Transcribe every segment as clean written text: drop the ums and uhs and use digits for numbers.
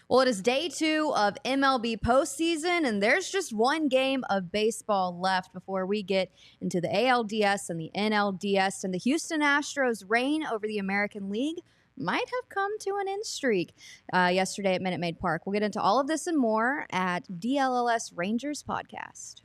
Well, it is day 2 of MLB postseason, and there's just one game of baseball left before we get into the ALDS and the NLDS. And the Houston Astros' reign over the American League might have come to an end streak yesterday at Minute Maid Park. We'll get into all of this and more at DLLS Rangers Podcast.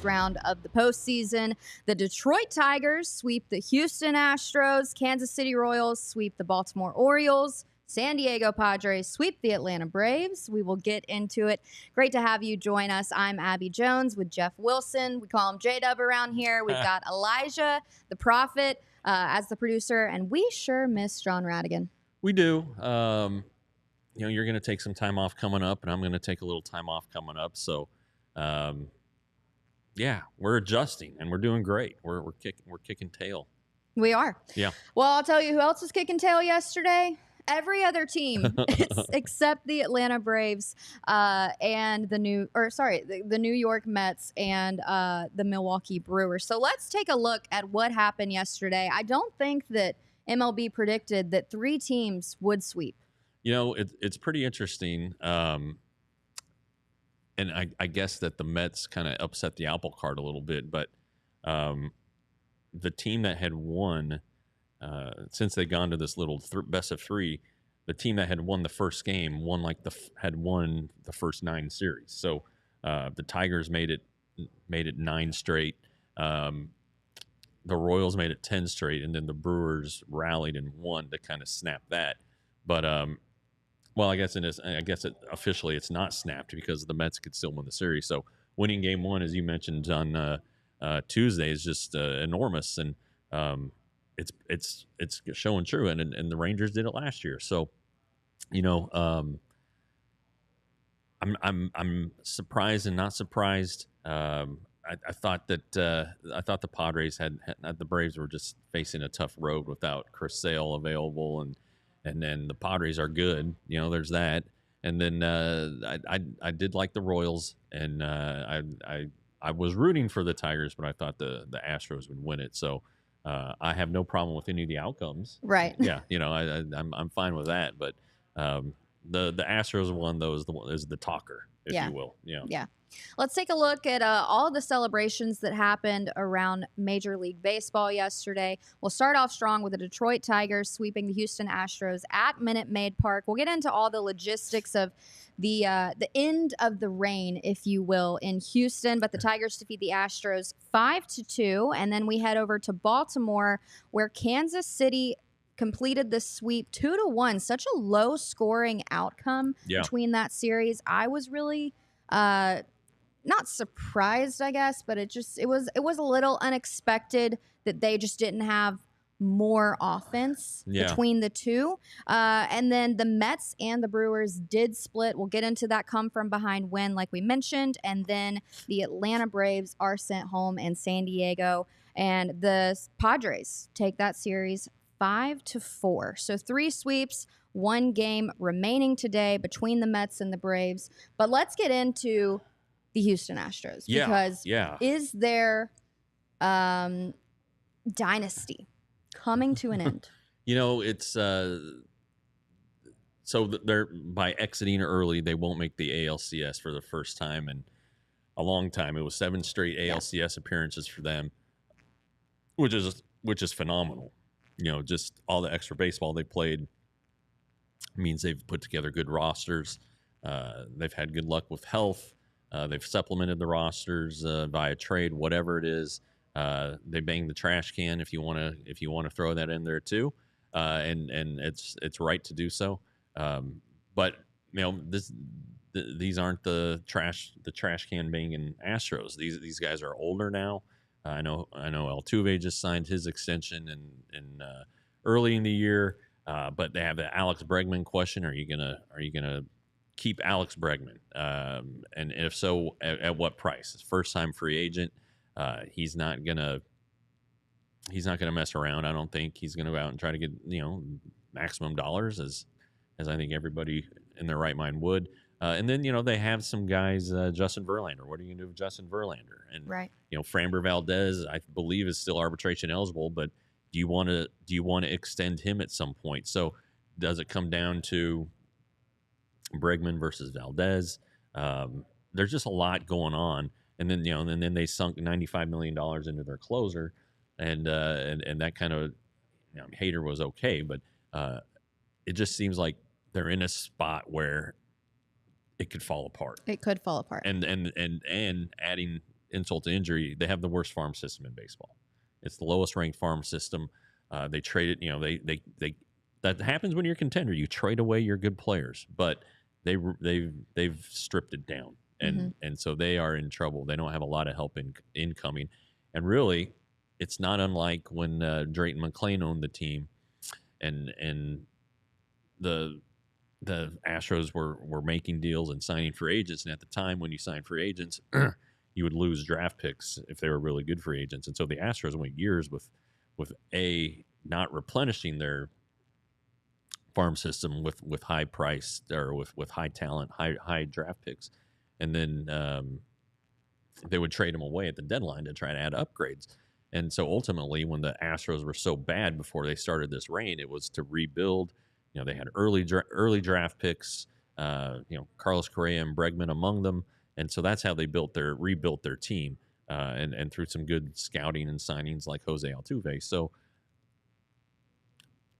Round of the postseason. The Detroit Tigers sweep the Houston Astros, Kansas City Royals sweep the Baltimore Orioles, San Diego Padres sweep the Atlanta Braves. We will get into it. Great to have you join us. I'm Abby Jones with Jeff Wilson. We call him J-Dub around here. We've got Elijah, the Prophet, as the producer, and we sure miss John Radigan. We do. You're going to take some time off coming up, and I'm going to take a little time off coming up. So, yeah, we're adjusting and we're doing great. We're kicking tail. We are. Yeah. Well, I'll tell you who else was kicking tail yesterday. Every other team except the Atlanta Braves and the New York Mets and the Milwaukee Brewers. So let's take a look at what happened yesterday. I don't think that MLB predicted that 3 teams would sweep. You know, it's pretty interesting. And I guess that the Mets kind of upset the apple cart a little bit, but the team that had won, since they'd gone to this little best of 3, the team that had won the first game had won the first 9 series. So the Tigers made it 9 straight. The Royals made it 10 straight, and then the Brewers rallied and won to kind of snap that. But well, I guess officially it's not snapped because the Mets could still win the series. So winning game 1, as you mentioned on Tuesday, is just enormous, and it's showing true. And the Rangers did it last year. So, I'm surprised and not surprised. I thought the Padres had the Braves were just facing a tough road without Chris Sale available, and then the Padres are good. There's that. And then I did like the Royals, and I was rooting for the Tigers, but I thought the Astros would win it. So I have no problem with any of the outcomes. Right. Yeah. I'm fine with that. But the Astros won, though, is the talker, if you will. Yeah. Let's take a look at all the celebrations that happened around Major League Baseball yesterday. We'll start off strong with the Detroit Tigers sweeping the Houston Astros at Minute Maid Park. We'll get into all the logistics of the end of the reign, if you will, in Houston. But the Tigers defeat the Astros 5-2, and then we head over to Baltimore, where Kansas City completed the sweep 2-1. Such a low-scoring outcome between that series. I was really not surprised, I guess, but it was a little unexpected that they just didn't have more offense between the two. And then the Mets and the Brewers did split. We'll get into that come from behind win, like we mentioned. And then the Atlanta Braves are sent home in San Diego, and the Padres take that series 5-4. So 3 sweeps, 1 game remaining today between the Mets and the Braves. But let's get into the Houston Astros, because is their dynasty coming to an end? It's so they're, by exiting early, they won't make the ALCS for the first time in a long time. It was 7 straight ALCS appearances for them, which is phenomenal. Just all the extra baseball they played means they've put together good rosters. They've had good luck with health. They've supplemented the rosters via trade, whatever it is. They bang the trash can if you want to throw that in there too, and it's right to do so. But these aren't the trash can banging Astros. These guys are older now. I know Altuve just signed his extension in early in the year, but they have the Alex Bregman question. Are you gonna keep Alex Bregman? And if so, at what price? First time free agent. He's not gonna mess around. I don't think he's gonna go out and try to get maximum dollars as I think everybody in their right mind would. And then they have some guys, Justin Verlander. What are you gonna do with Justin Verlander? And Right. Framber Valdez, I believe, is still arbitration eligible, but do you want to extend him at some point? So does it come down to Bregman versus Valdez? There's just a lot going on, and then they sunk $95 million into their closer, and that kind of Hader was okay, but it just seems like they're in a spot where it could fall apart. It could fall apart. And adding insult to injury, they have the worst farm system in baseball. It's the lowest ranked farm system. They traded, they that happens when you're a contender. You trade away your good players, but they've stripped it down, and so they are in trouble. They don't have a lot of help incoming, and really, it's not unlike when Drayton McClain owned the team, and the Astros were making deals and signing free agents, and at the time when you sign free agents, you would lose draft picks if they were really good free agents, and so the Astros went years with not replenishing their farm system with high price or with high talent, high draft picks, and then they would trade them away at the deadline to try to add upgrades. And so ultimately, when the Astros were so bad before they started this reign, it was to rebuild. They had early draft picks, Carlos Correa and Bregman among them, and so that's how they rebuilt their team, and through some good scouting and signings like Jose Altuve. So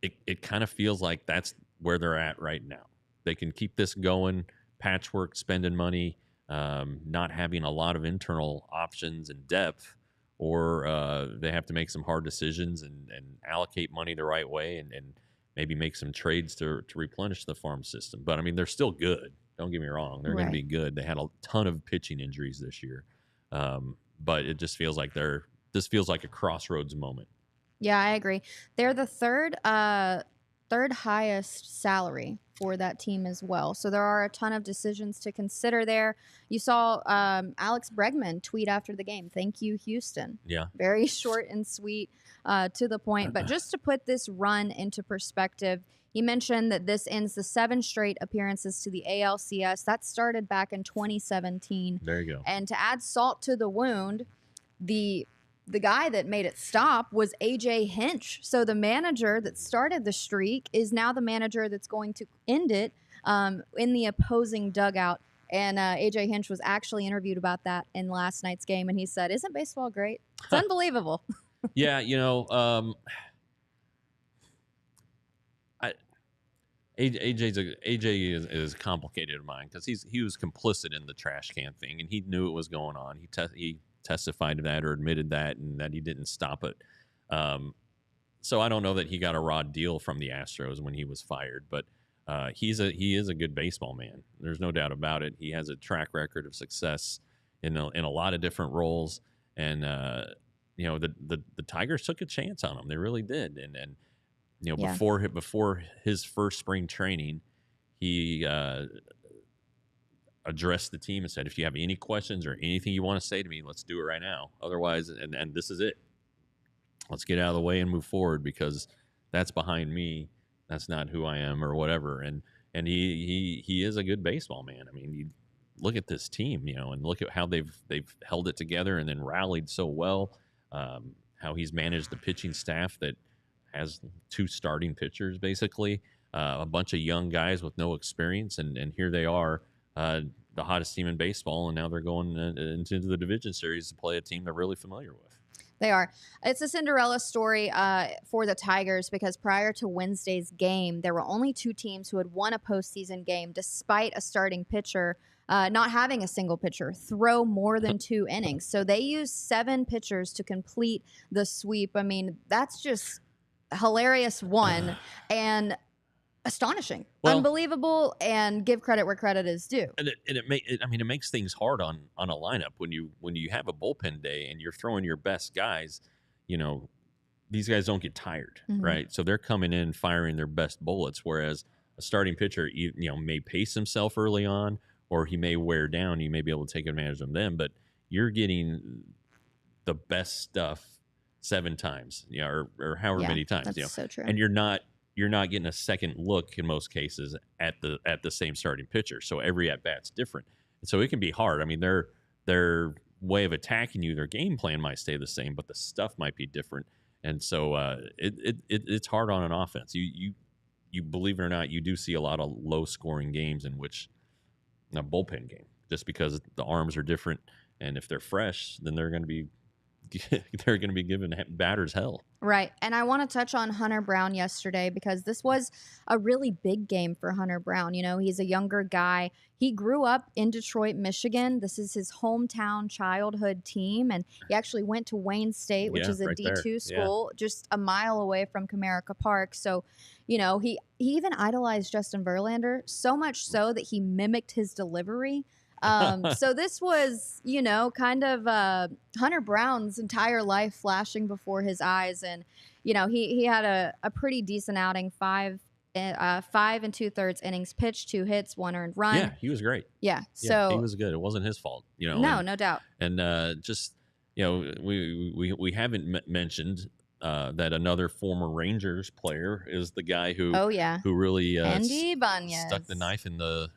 it kind of feels like that's where they're at right now. They can keep this going, patchwork, spending money, not having a lot of internal options and depth, or they have to make some hard decisions and allocate money the right way and maybe make some trades to replenish the farm system. But, I mean, they're still good. Don't get me wrong. They're going to be good. They had a ton of pitching injuries this year. But it just feels like this feels like a crossroads moment. Yeah, I agree. They're the third highest salary for that team as well. So there are a ton of decisions to consider there. You saw Alex Bregman tweet after the game, "Thank you, Houston." Yeah. Very short and sweet, to the point. But just to put this run into perspective, he mentioned that this ends the 7 straight appearances to the ALCS. That started back in 2017. There you go. And to add salt to the wound, the guy that made it stop was AJ Hinch. So the manager that started the streak is now the manager that's going to end it in the opposing dugout. And AJ Hinch was actually interviewed about that in last night's game, and he said, "Isn't baseball great? It's unbelievable." Yeah, AJ is complicated in mind because he was complicit in the trash can thing, and he knew it was going on. He testified to that or admitted that, and that he didn't stop it. So I don't know that he got a raw deal from the Astros when he was fired, but he is a good baseball man. There's no doubt about it. He has a track record of success in a lot of different roles, and the Tigers took a chance on him. They really did, and before his first spring training, he addressed the team and said, "If you have any questions or anything you want to say to me, let's do it right now. Otherwise, and this is it. Let's get out of the way and move forward because that's behind me. That's not who I am or whatever." And he is a good baseball man. I mean, you look at this team, and look at how they've held it together and then rallied so well. How he's managed the pitching staff that has 2 starting pitchers, basically, a bunch of young guys with no experience, and here they are. The hottest team in baseball, and now they're going into the division series to play a team they're really familiar with. They are. It's a Cinderella story for the Tigers because prior to Wednesday's game, there were only 2 teams who had won a postseason game despite a starting pitcher not having a single pitcher throw more than 2 innings. So they used 7 pitchers to complete the sweep. I mean, that's just hilarious, one. And astonishing, Well, unbelievable, and give credit where credit is due. And it makes things hard on a lineup when you have a bullpen day and you're throwing your best guys. These guys don't get tired, right? So they're coming in firing their best bullets. Whereas a starting pitcher, may pace himself early on, or he may wear down. You may be able to take advantage of them, but you're getting the best stuff 7 times, or however many times, That's so true. and you're not getting a second look in most cases at the same starting pitcher. So every at bat's different, and so it can be hard. I mean, their way of attacking you, their game plan might stay the same, but the stuff might be different, and so it's hard on an offense. You believe it or not, you do see a lot of low scoring games in which a bullpen game, just because the arms are different, and if they're fresh, then they're going to be giving batters hell. Right. And I want to touch on Hunter Brown yesterday because this was a really big game for Hunter Brown. He's a younger guy. He grew up in Detroit, Michigan. This is his hometown childhood team. And he actually went to Wayne State, which is a right D2 school, just a mile away from Comerica Park. So, he even idolized Justin Verlander, so much so that he mimicked his delivery. So this was, kind of Hunter Brown's entire life flashing before his eyes. And, he had a pretty decent outing, 5 2/3 innings pitched, 2 hits, 1 earned run. Yeah, he was great. Yeah. So he was good. It wasn't his fault, No doubt. And just, we haven't mentioned that another former Rangers player is the guy who really Andy Ibanez stuck the knife in the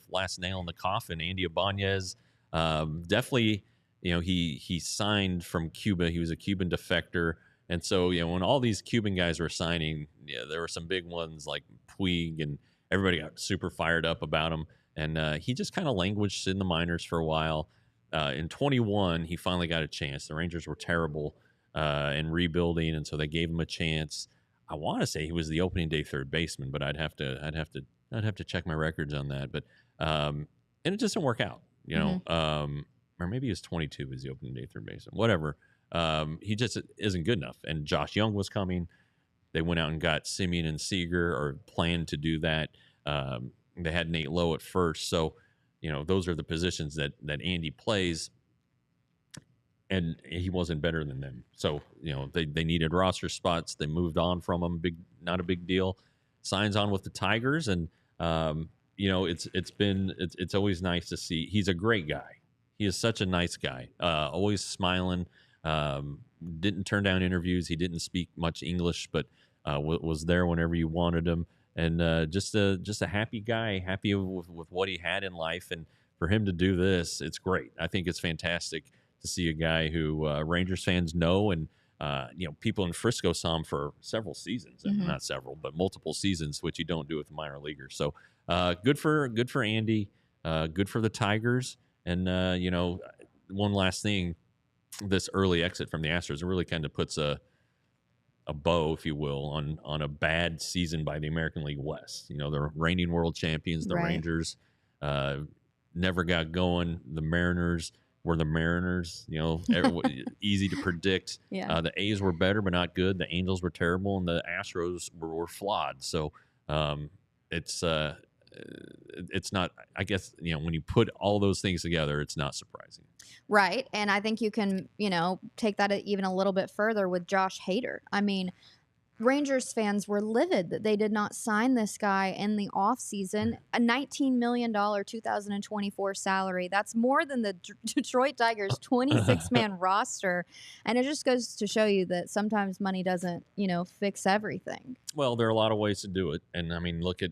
last nail in the coffin. Andy Ibanez, definitely, he signed from Cuba. He was a Cuban defector, and so when all these Cuban guys were signing, there were some big ones like Puig, and everybody got super fired up about him. And he just kind of languished in the minors for a while. In 21, he finally got a chance. The Rangers were terrible and rebuilding, and so they gave him a chance. I want to say he was the opening day third baseman, but I'd have to check my records on that. But and it just didn't work out, or maybe he was 22 as the opening day third baseman. Whatever. He just isn't good enough. And Josh Young was coming. They went out and got Simeon and Seager, or planned to do that. They had Nate Lowe at first, so those are the positions that Andy plays. And he wasn't better than them. So, they needed roster spots. They moved on from him. Not a big deal. Signs on with the Tigers. And, it's always nice to see. He's a great guy. He is such a nice guy. Always smiling. Didn't turn down interviews. He didn't speak much English, but was there whenever you wanted him. And just a happy guy, happy with what he had in life. And for him to do this, it's great. I think it's fantastic to see a guy who Rangers fans know, and people in Frisco saw him for several seasons, and not several, but multiple seasons, which you don't do with the minor leaguers. So good for Andy, good for the Tigers, and one last thing, this early exit from the Astros really kind of puts a bow, if you will, on a bad season by the American League West. The reigning world champions, the Rangers, never got going. The Mariners were the Mariners, easy to predict. Yeah. The A's were better, but not good. The Angels were terrible, and the Astros were flawed. So it's not, I guess, when you put all those things together, it's not surprising. Right. And I think you can, take that even a little bit further with Josh Hader. I mean, Rangers fans were livid that they did not sign this guy in the offseason. A $19 million 2024 salary. That's more than the Detroit Tigers' 26-man roster. And it just goes to show you that sometimes money doesn't, fix everything. Well, there are a lot of ways to do it. And, I mean, look at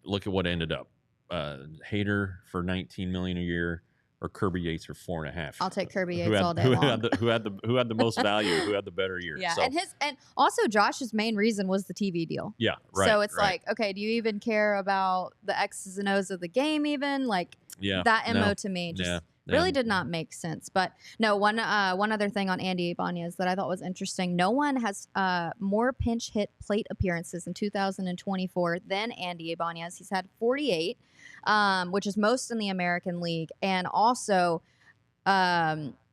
what ended up. Hader for $19 million a year, or Kirby Yates for $4.5. I'll take Kirby Yates all day long. Who had the most value? Who had the better year? Yeah, so. and also Josh's main reason was the TV deal. Yeah, right. So it's like, okay, do you even care about the X's and O's of the game? Even that MO to me just really did not make sense. But no, one other thing on Andy Ibanez that I thought was interesting. No one has more pinch hit plate appearances in 2024 than Andy Ibanez. He's had 48. Which is most in the American League. And also,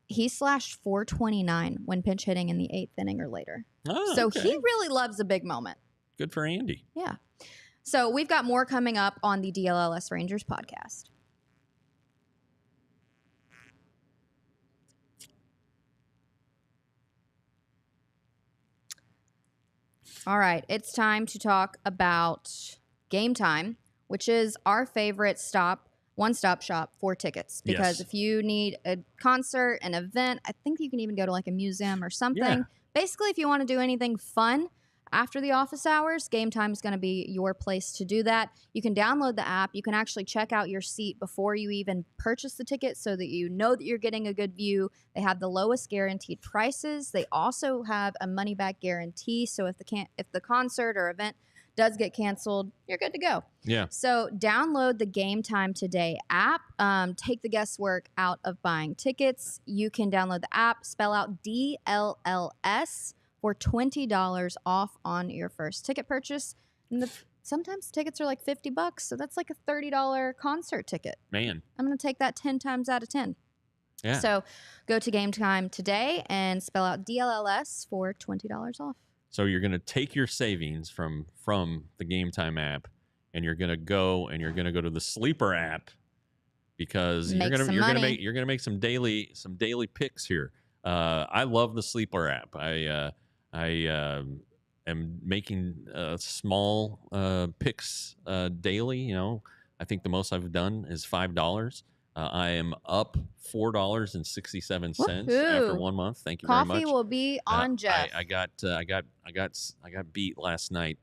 he slashed .429 when pinch hitting in the 8th inning or later. Oh, so okay. he really loves a big moment. Good for Andy. Yeah. So we've got more coming up on the DLLS Rangers podcast. All right, it's time to talk about Game Time, which is our favorite one-stop shop for tickets. Because if you need a concert, an event, I think you can even go to like a museum or something. Yeah. Basically, if you want to do anything fun after the office hours, Game Time is going to be your place to do that. You can download the app. You can actually check out your seat before you even purchase the ticket so that you know that you're getting a good view. They have the lowest guaranteed prices. They also have a money-back guarantee. So if the concert or event does get canceled, you're good to go. Yeah. So download the Game Time Today app. Take the guesswork out of buying tickets. You can download the app, spell out DLLS for $20 off on your first ticket purchase. And sometimes tickets are like $50, so that's like a $30 concert ticket. Man. I'm going to take that 10 times out of 10. Yeah. So go to Game Time Today and spell out DLLS for $20 off. So you're going to take your savings from the Game Time app, and you're going to go to the Sleeper app, because you're going to make some daily picks here. I love the Sleeper app. I am making small picks daily. You know, I think the most I've done is $5. I am up $4.67 after 1 month. Thank you very much. Coffee will be on Jeff. I got beat last night.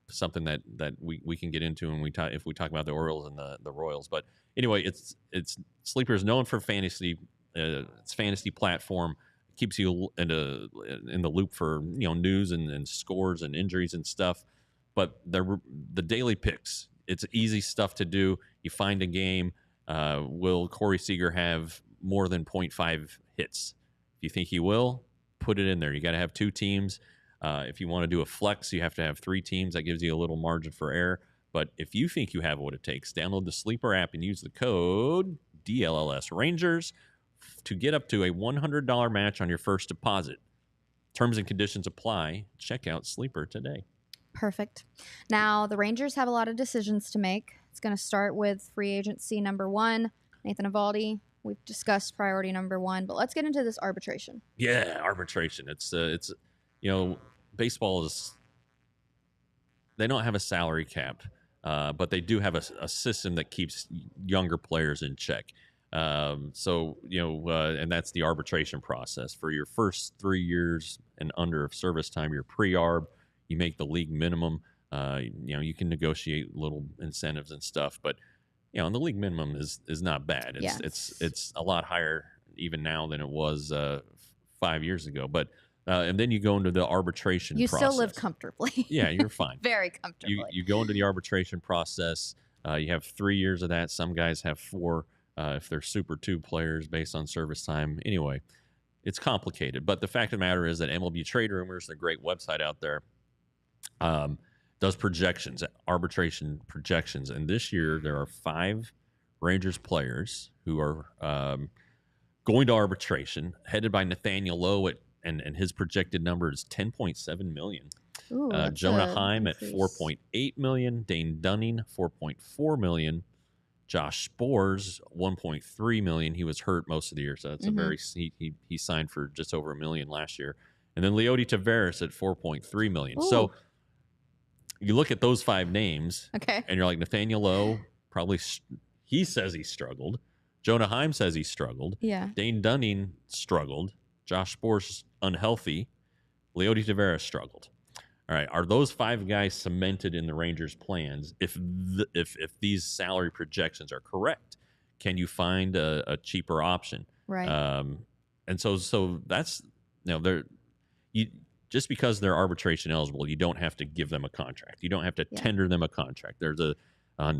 Something that we can get into when if we talk about the Orioles and the Royals. But anyway, it's Sleeper is known for fantasy. It's fantasy platform. It keeps you in the loop for news and scores and injuries and stuff. But the daily picks, it's easy stuff to do. You find a game. Will Corey Seager have more than 0.5 hits? If you think he will, put it in there. You got to have 2 teams. If you want to do a flex, you have to have 3 teams. That gives you a little margin for error. But if you think you have what it takes, download the Sleeper app and use the code DLLS Rangers to get up to a $100 match on your first deposit. Terms and conditions apply. Check out Sleeper today. Perfect. Now, the Rangers have a lot of decisions to make. It's going to start with free agency number 1, Nathan Eovaldi. We've discussed priority number 1, but let's get into this arbitration. Yeah, arbitration. It's baseball is, they don't have a salary cap, but they do have a system that keeps younger players in check. And that's the arbitration process. For your first 3 years and under of service time, your pre-arb, you make the league minimum. You can negotiate little incentives and stuff, but and the league minimum is not bad. It's a lot higher even now than it was 5 years ago. But and then you go into the arbitration process. You still live comfortably. Yeah, you're fine. Very comfortably. You go into the arbitration process. You have 3 years of that. Some guys have 4 if they're Super 2 players based on service time. Anyway, it's complicated. But the fact of the matter is that MLB Trade Rumors, the great website out there, does projections, arbitration projections. And this year there are 5 Rangers players who are going to arbitration, headed by Nathaniel Lowe and his projected number is $10.7 million. Ooh, Jonah Heim at $4.8 million, Dane Dunning $4.4 million, Josh Sborz $1.3 million. He was hurt most of the year, so that's he signed for just over $1 million last year. And then Leody Taveras at $4.3 million. Ooh. So you look at those 5 names, okay, and you're like, Nathaniel Lowe, probably he says he struggled. Jonah Heim says he struggled. Yeah. Dane Dunning struggled. Josh Sborz unhealthy. Leody Taveras struggled. All right, are those 5 guys cemented in the Rangers' plans? If these salary projections are correct, can you find a cheaper option? Right. And so that's just because they're arbitration eligible, you don't have to give them a contract. You don't have to tender them a contract. There's I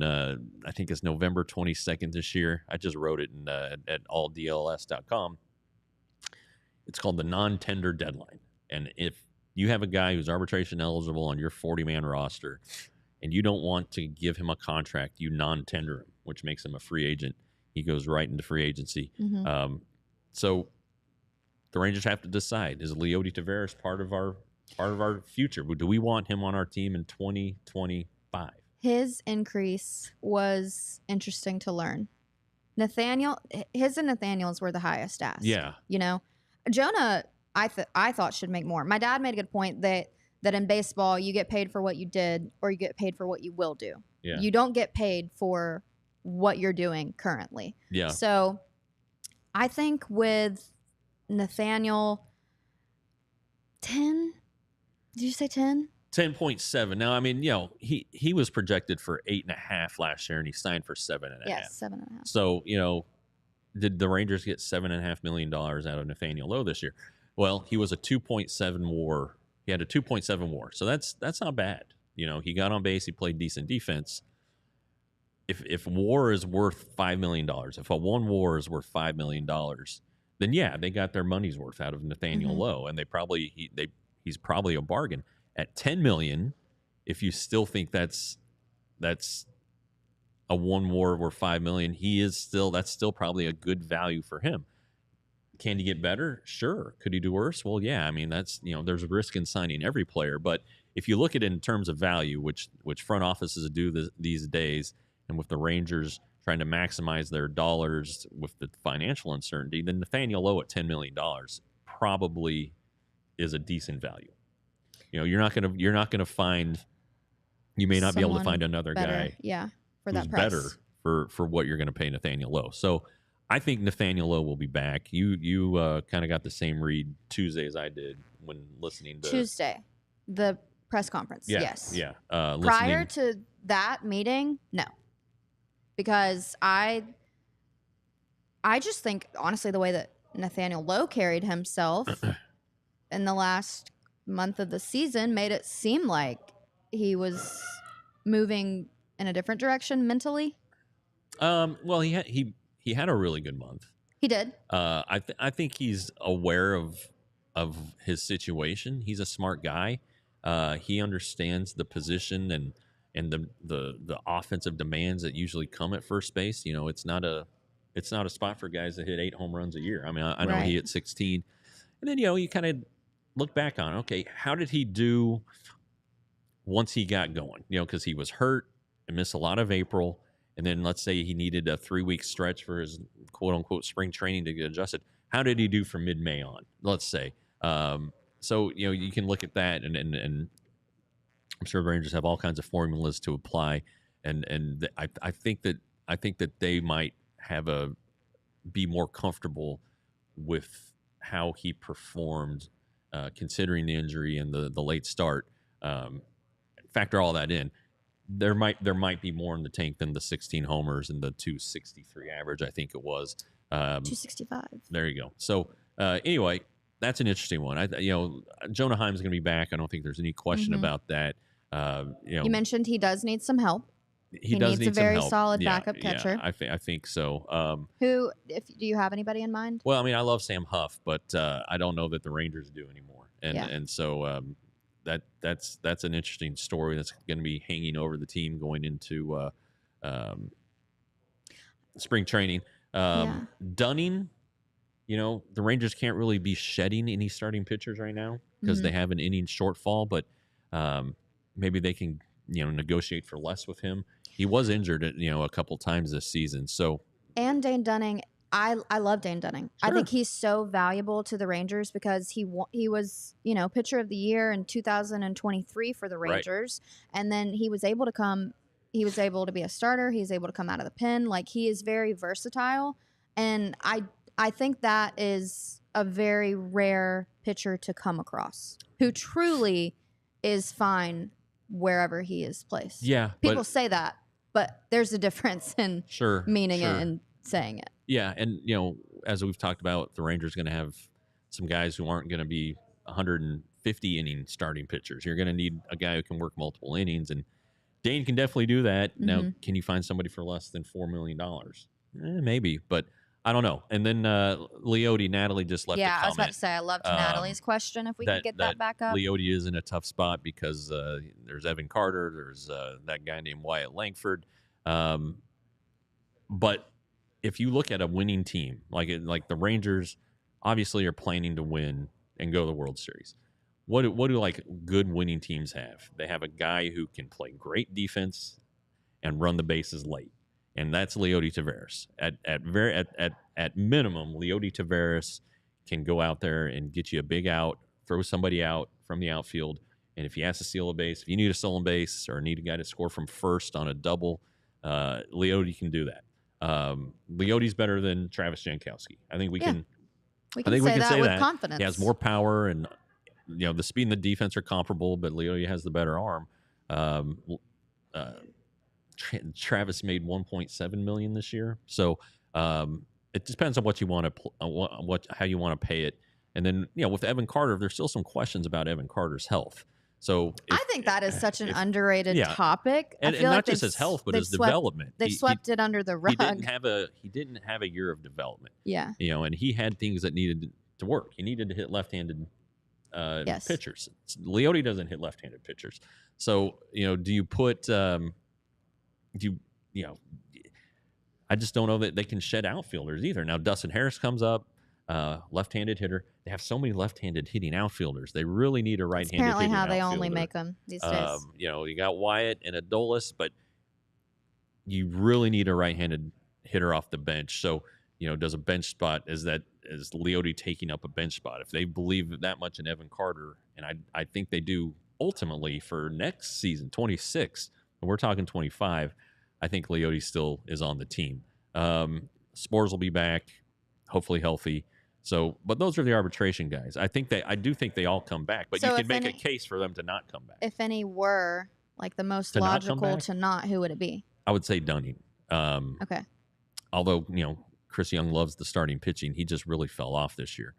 think it's November 22nd this year. I just wrote it at ALLDLLS.com. It's called the non-tender deadline. And if you have a guy who's arbitration eligible on your 40-man roster and you don't want to give him a contract, you non-tender him, which makes him a free agent. He goes right into free agency. So the Rangers have to decide, is Leody Taveras part of our part of our future. Do we want him on our team in 2025? His increase was interesting to learn. His and Nathaniel's were the highest asked. Yeah. You know, Jonah, I thought should make more. My dad made a good point that in baseball, you get paid for what you did or you get paid for what you will do. Yeah. You don't get paid for what you're doing currently. Yeah. So I think with Nathaniel, 10, did you say 10? 10.7. Now, I mean, he was projected for 8.5 last year, and he signed for 7.5. Yes, 7.5. So, did the Rangers get $7.5 million out of Nathaniel Lowe this year? Well, he was a 2.7 WAR. He had a 2.7 WAR, so that's not bad. He got on base, he played decent defense. If WAR is worth $5 million, if a 1 WAR is worth $5 million, then yeah, they got their money's worth out of Nathaniel Lowe, and he's probably a bargain. At $10 million, if you still think that's a 1 WAR worth $5 million, that's still probably a good value for him. Can he get better? Sure. Could he do worse? Well, yeah. I mean, there's a risk in signing every player, but if you look at it in terms of value, which front offices do these days, and with the Rangers trying to maximize their dollars with the financial uncertainty, then Nathaniel Lowe at $10 million probably is a decent value. You're not gonna find. You may not be able to find another better, guy, for who's that price. better for what you're going to pay Nathaniel Lowe. So I think Nathaniel Lowe will be back. You kind of got the same read Tuesday as I did when listening to Tuesday, the press conference. Yeah, yes. Yeah. Prior to that meeting, no, because I just think honestly the way that Nathaniel Lowe carried himself in the last month of the season made it seem like he was moving in a different direction mentally. Well, he had a really good month. He did. I think he's aware of his situation. He's a smart guy. He understands the position and the offensive demands that usually come at first base. It's not a spot for guys that hit 8 home runs a year. I mean, I know he hit 16, and then you kind of look back on, okay, how did he do once he got going? Because he was hurt and missed a lot of April. And then let's say he needed a 3-week stretch for his quote unquote spring training to get adjusted. How did he do from mid-May on, let's say? So, you can look at that and I'm sure the Rangers have all kinds of formulas to apply. And I think that they might be more comfortable with how he performed, considering the injury and the late start. Factor all that in. There might be more in the tank than the 16 homers and the 263 average, I think it was. 265. There you go. So anyway, that's an interesting one. Jonah Heim's going to be back. I don't think there's any question about that. You mentioned he does need some help. He does needs need a very some help. solid backup catcher. I think so. Do you have anybody in mind? Well, I mean, I love Sam Huff, but I don't know that the Rangers do anymore. And so that's an interesting story that's going to be hanging over the team going into spring training. Dunning, the Rangers can't really be shedding any starting pitchers right now because they have an inning shortfall, but maybe they can negotiate for less with him. He was injured a couple times this season. So and Dane Dunning, I love Dane Dunning. Sure. I think he's so valuable to the Rangers because he was pitcher of the year in 2023 for the Rangers, and then he was able to be a starter. He was able to come out of the pen. Like, he is very versatile, and I think that is a very rare pitcher to come across who truly is fine wherever he is placed. Yeah, people say that, but there's a difference in meaning it and saying it. Yeah, and as we've talked about, the Rangers are going to have some guys who aren't going to be 150 inning starting pitchers. You're going to need a guy who can work multiple innings, and Dane can definitely do that. Now, can you find somebody for less than $4 million? Maybe, but I don't know. And then Natalie just left a comment. Yeah, I was about to say, I loved Natalie's question, if we could get that back up. Leote is in a tough spot because there's Evan Carter, there's that guy named Wyatt Langford. But if you look at a winning team, like the Rangers obviously are planning to win and go to the World Series. what do like good winning teams have? They have a guy who can play great defense and run the bases late, and that's Leody Taveras. At minimum, Leody Taveras can go out there and get you a big out, throw somebody out from the outfield, and if he has to steal a base, if you need a stolen base or need a guy to score from first on a double, Leody can do that. Leody's better than Travis Jankowski. I think we can. We can say that with confidence. He has more power, and the speed and the defense are comparable, but Leody has the better arm. Travis made $1.7 million this year, so it depends on what you want to how you want to pay it. And then with Evan Carter, there's still some questions about Evan Carter's health. So I think that is such an underrated topic. And, I feel and like not just his health, but his development. They swept it under the rug. He didn't have a year of development. Yeah. And he had things that needed to work. He needed to hit lefty-handed pitchers. Leody doesn't hit left-handed pitchers. So, do you put I just don't know that they can shed outfielders either. Now Dustin Harris comes up, left-handed hitter. They have so many left-handed hitting outfilders. They really need a right-handed hitting apparently how outfielder. they only make them these days. You got Wyatt and Adolis, but you really need a right-handed hitter off the bench. So, does a bench spot, is Leody taking up a bench spot? If they believe that much in Evan Carter, and I think they do ultimately for next season, 26, and we're talking 25, I think Leody still is on the team. Spores will be back, hopefully healthy. So, but those are the arbitration guys. I do think they all come back, but you can make a case for them to not come back. If any were like the most logical to not, who would it be? I would say Dunning. Okay. Although, Chris Young loves the starting pitching, he just really fell off this year.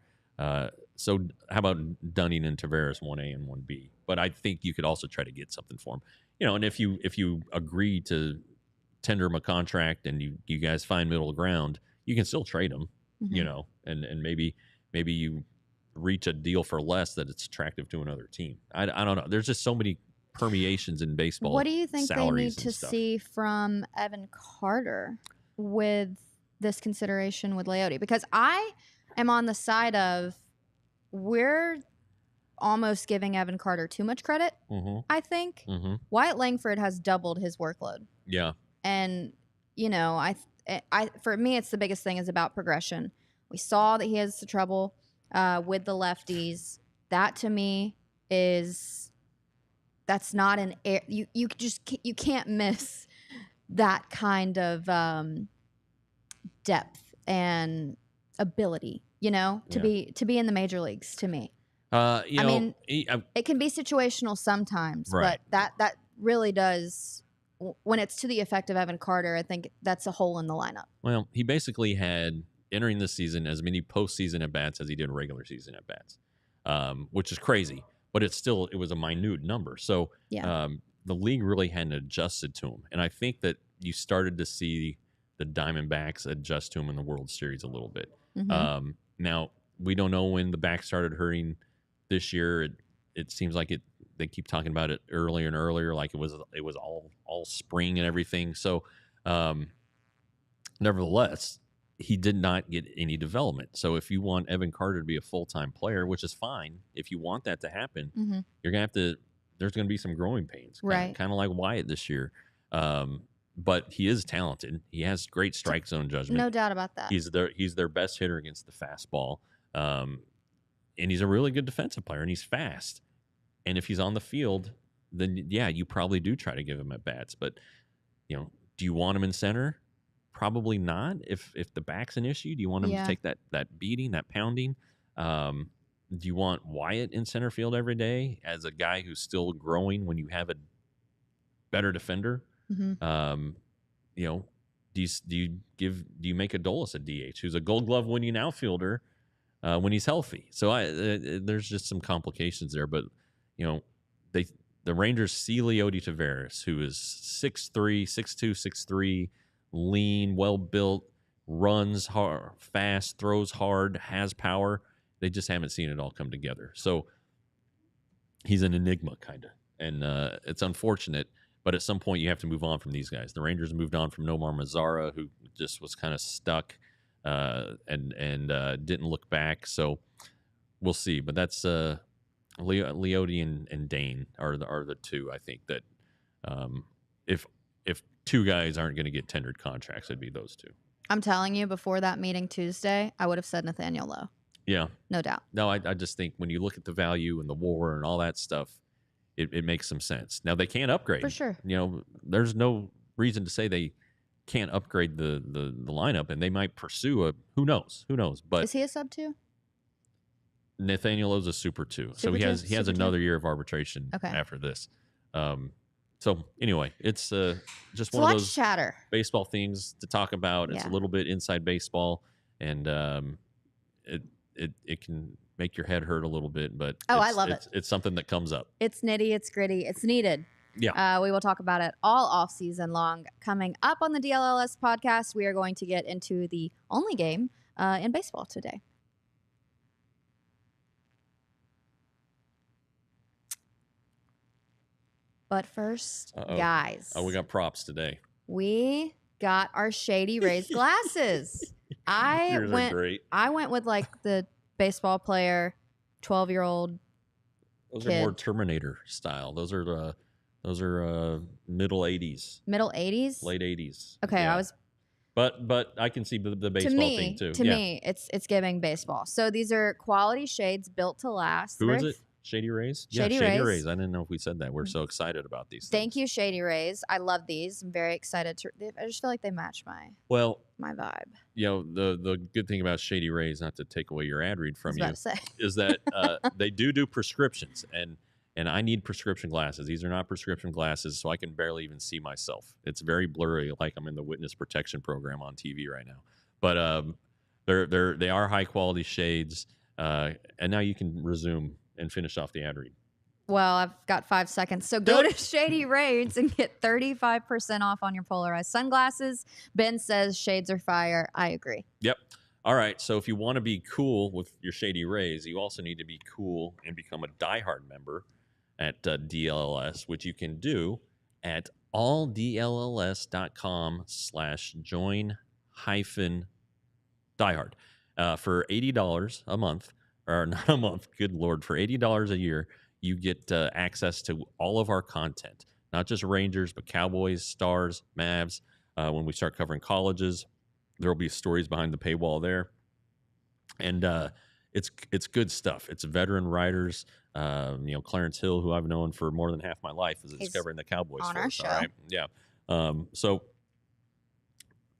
So how about Dunning and Taveras 1A and 1B? But I think you could also try to get something for him. And if you agree to tender him a contract and you guys find middle ground, you can still trade him. And maybe you reach a deal for less that it's attractive to another team. I don't know. There's just so many permeations in baseball. What do you think they need to see from Evan Carter with this consideration with Leody? Because I am on the side of we're almost giving Evan Carter too much credit, I think. Wyatt Langford has doubled his workload. Yeah. And, for me, it's the biggest thing is about progression. We saw that he has the trouble with the lefties. That to me that's not an air. You can't miss that kind of depth and ability, to be in the major leagues. To me, it can be situational sometimes, right. but that really does. When it's to the effect of Evan Carter, I think that's a hole in the lineup. Well, he basically had, entering this season, as many postseason at-bats as he did regular season at-bats, which is crazy. But it was a minute number. So the league really hadn't adjusted to him. And I think that you started to see the Diamondbacks adjust to him in the World Series a little bit. Now, we don't know when the back started hurting this year. It seems like they keep talking about it earlier and earlier, like it was all spring and everything. So, nevertheless, he did not get any development. So if you want Evan Carter to be a full-time player, which is fine, if you want that to happen, you're gonna have to. There's gonna be some growing pains, right? Kind of like Wyatt this year. But he is talented. He has great strike zone judgment. No doubt about that. He's their best hitter against the fastball, and he's a really good defensive player, and he's fast. And if he's on the field, then you probably do try to give him at bats. But do you want him in center? Probably not. If the back's an issue, do you want him to take that beating, that pounding? Do you want Wyatt in center field every day as a guy who's still growing when you have a better defender? Do you make Adolis a DH who's a Gold Glove winning outfielder when he's healthy? So there's just some complications there, but the Rangers see Leody Taveras, who is 6'3", 6'2", 6'3", lean, well built, runs hard, fast, throws hard, has power. They just haven't seen it all come together. So he's an enigma, kind of, and it's unfortunate. But at some point, you have to move on from these guys. The Rangers moved on from Nomar Mazara, who just was kind of stuck and didn't look back. So we'll see. But that's Leote and Dane are the two. I think that if two guys aren't going to get tendered contracts, it'd be those two. I'm telling you, before that meeting Tuesday, I would have said Nathaniel Lowe. Yeah. No doubt. No, I just think when you look at the value and the WAR and all that stuff, it makes some sense. Now, they can't upgrade. For sure. There's no reason to say they can't upgrade the lineup, and they might pursue a who knows. But is he a sub 2? Nathaniel Lowe's a super 2. So Super he has two? another year of arbitration after this. So anyway, it's just one of those chatter. baseball things to talk about. It's a little bit inside baseball, and it can make your head hurt a little bit, but I love it. It's something that comes up. It's nitty, it's gritty, it's needed. Yeah. We will talk about it all off season long. Coming up on the DLLS podcast, we are going to get into the only game in baseball today. But first, guys. Oh, we got props today. We got our Shady Rays glasses. Yours are great. I went with like the baseball player, 12-year-old. Those are more Terminator style. Those are middle 80s. Middle 80s? Late 80s. Okay, yeah. I was. But I can see the baseball thing too. To me, it's giving baseball. So these are quality shades built to last. Who is it? Shady Rays? Shady Rays. I didn't know if we said that. We're so excited about these things. Thank you, Shady Rays. I love these. I'm very excited I just feel like they match my vibe. The good thing about Shady Rays, not to take away your ad read from you, is that they do prescriptions, and I need prescription glasses. These are not prescription glasses, so I can barely even see myself. It's very blurry, like I'm in the witness protection program on TV right now. But they are high quality shades, and now you can resume and finish off the ad read. Well, I've got 5 seconds. So go to Shady Rays and get 35% off on your polarized sunglasses. Ben says shades are fire. I agree. Yep. All right. So if you want to be cool with your Shady Rays, you also need to be cool and become a diehard member at DLLS, which you can do at alldlls.com/join-diehard. For $80 a month, or not a month, good Lord, for $80 a year, you get access to all of our content, not just Rangers, but Cowboys, Stars, Mavs. When we start covering colleges, there will be stories behind the paywall there. And it's good stuff. It's veteran writers. Clarence Hill, who I've known for more than half my life, is discovering the Cowboys on for our us. show. All right? Yeah. So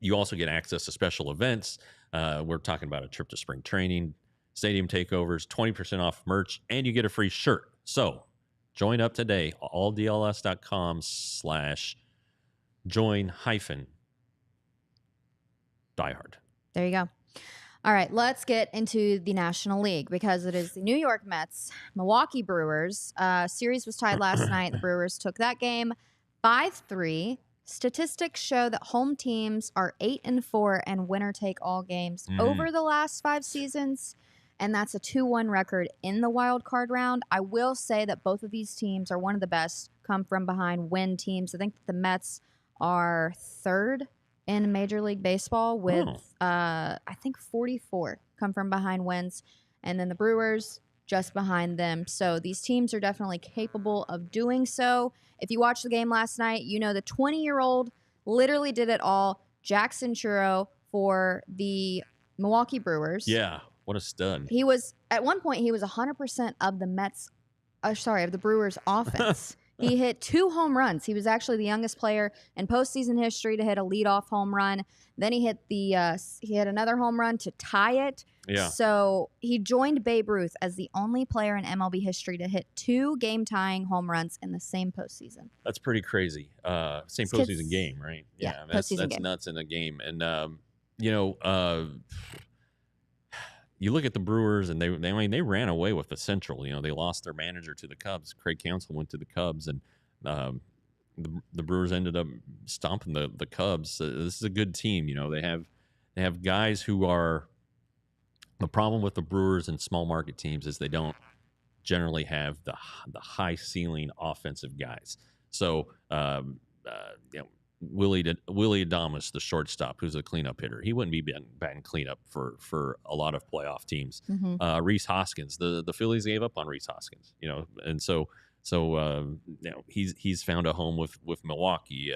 you also get access to special events. We're talking about a trip to spring training, stadium takeovers, 20% off merch, and you get a free shirt. So join up today, alldls.com/join-diehard. There you go. All right, let's get into the National League because it is the New York Mets, Milwaukee Brewers. Series was tied last night. The Brewers took that game 5-3. Statistics show that home teams are 8-4 and winner take all games over the last 5 seasons. And that's a 2-1 record in the wild card round. I will say that both of these teams are one of the best come from behind win teams. I think that the Mets are 3rd in Major League Baseball with, I think, 44 come from behind wins. And then the Brewers just behind them. So these teams are definitely capable of doing so. If you watched the game last night, you know the 20-year-old literally did it all. Jackson Churro for the Milwaukee Brewers. Yeah. What a stud. He was, at one point, he was 100% of the of the Brewers offense. He hit 2 home runs. He was actually the youngest player in postseason history to hit a leadoff home run. Then he hit another home run to tie it. Yeah. So he joined Babe Ruth as the only player in MLB history to hit 2 game-tying home runs in the same postseason. That's pretty crazy. Same postseason game, right? Yeah, that's game. nuts in a game. And you look at the Brewers, and they ran away with the Central. They lost their manager to the Cubs. Craig Counsell went to the Cubs, and the Brewers ended up stomping the Cubs. This is a good team. They have guys who are. The problem with the Brewers and small market teams is they don't generally have the high ceiling offensive guys. So Willie Adames, the shortstop, who's a cleanup hitter. He wouldn't be batting cleanup for a lot of playoff teams. Mm-hmm. Rhys Hoskins, the Phillies gave up on Rhys Hoskins, and so he's found a home with Milwaukee.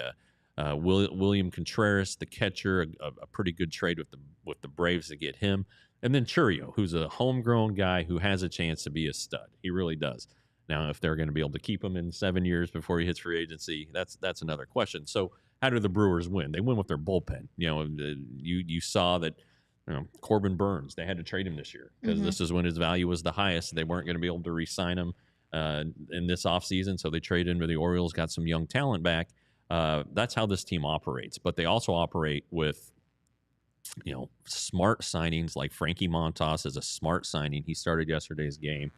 William Contreras, the catcher, a pretty good trade with the Braves to get him, and then Churio, who's a homegrown guy who has a chance to be a stud. He really does. Now, if they're going to be able to keep him in 7 years before he hits free agency, that's another question. So, how do the Brewers win? They win with their bullpen. You saw that Corbin Burns, they had to trade him this year because this is when his value was the highest. They weren't going to be able to re-sign him in this offseason, so they traded him to the Orioles, got some young talent back. That's how this team operates. But they also operate with smart signings, like Frankie Montas is a smart signing. He started yesterday's game.